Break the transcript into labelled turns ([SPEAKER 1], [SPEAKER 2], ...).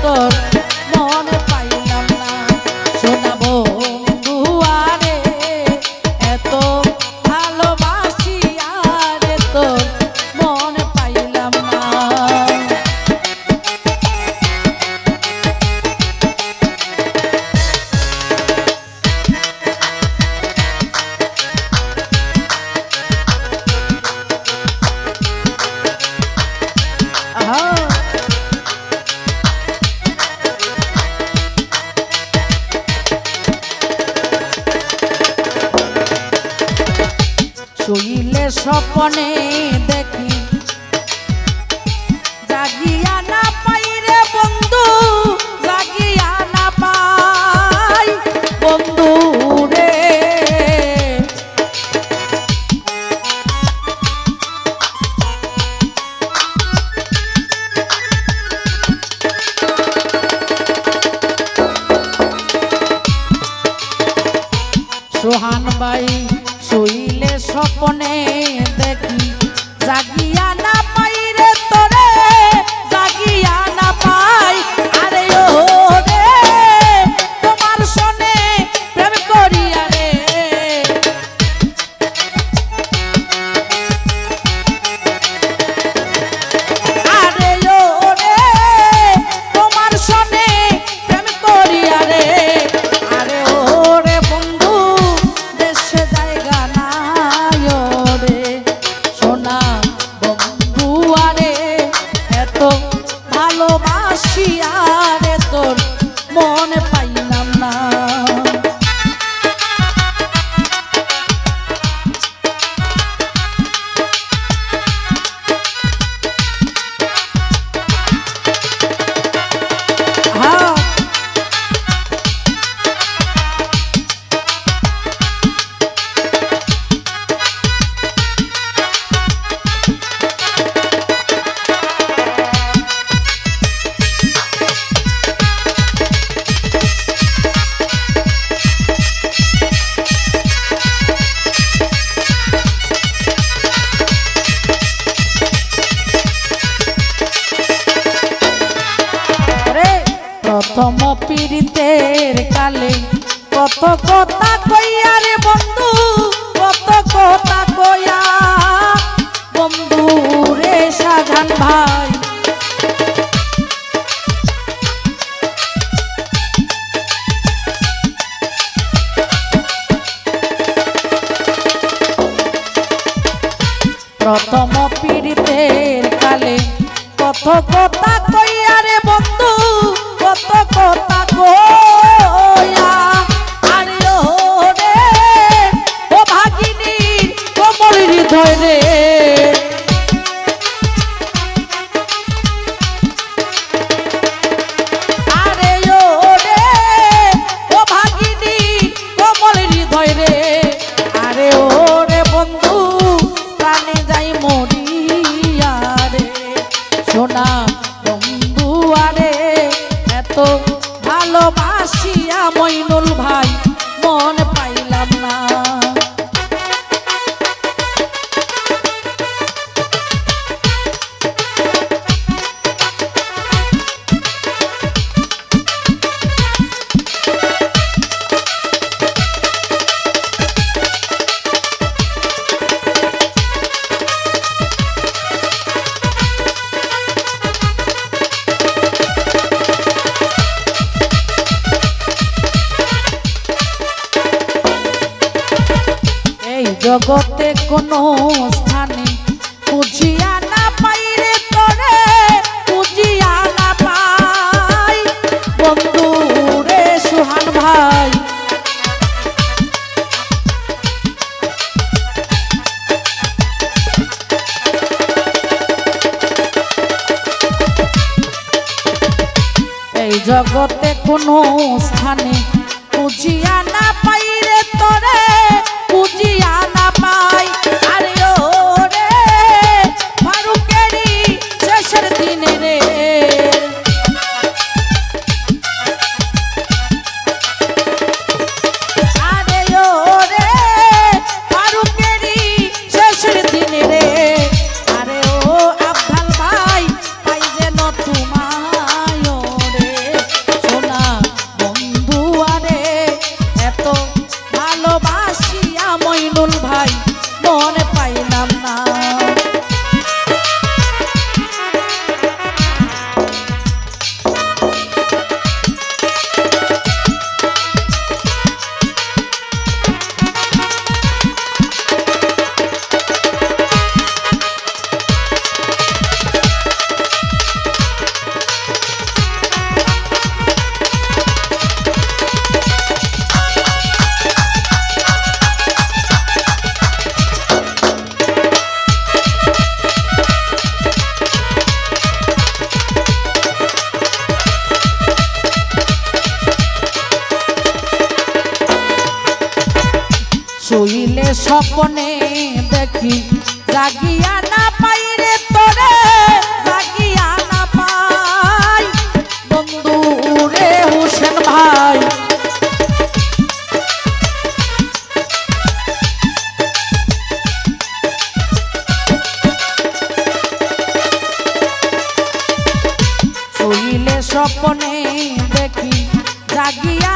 [SPEAKER 1] তোর মনে পাইলাম না সোনা বন্ধু আরে এত ভালোবাসি আরে তোর মনে পাইলাম না শুইলে স্বপ্নে দেখি জাগিয়া না পাই রে বন্ধু জাগিয়া না পাই বন্ধু রে সোহান ভাই শুইলে স্বপ্নে দেখি জাগিয়া না পাই রে তোরে জাগিয়া না পাই আরে ও রে তোমার সনে প্রেম করিয়া রে আরে ও রে তোমার সনে প্রেম করিয়া রে আরে ও রে বন্ধু দেশে জায়গা নাই রে সোনা বন্ধু আরে এত ভালোবাসি আরে তোর মনে পাইলাম না প্রথম পীড়িতের কালে কত কথা কইয়া রে বন্ধু কত কথা কইয়া বন্ধু রে সাজান ভাই প্রথম পীড়িতের কালে কত কথা কইয়া রে বন্ধু কত কথা কইয়া আরে ও রে ও ভাগিনী কোমল হৃদয় রে আরে ও রে ও ভাগিনী কোমল হৃদয় রে আরে ও রে বন্ধু প্রাণে যাই মরিয়া রে সোনা বন্ধু আরে এত ভালোবাসিয়া মইনুল ভাই মন পাইলাম না জগতে কোনো স্থানে খুঁজিয়া না পাই রে তোরে খুঁজিয়া না পাই বন্ধু রে সুহান ভাই এই জগতে কোনো স্থানে খুঁজিয়া না পাই রে তোরে খুঁজিয়া না পাই আরে ও রে ফারুকেরই শেষের দিনে রে আরে ও রে ফারুকেরই শেষের দিনে রে আরে ও আফজাল ভাই পাই যেন তোমায় রে স্বপ্নে দেখি জাগিয়া না পাই রে তোরে, জাগিয়া না পাই বন্ধু রে হোসেন ভাই। শুইলে স্বপ্নে দেখি জাগিয়া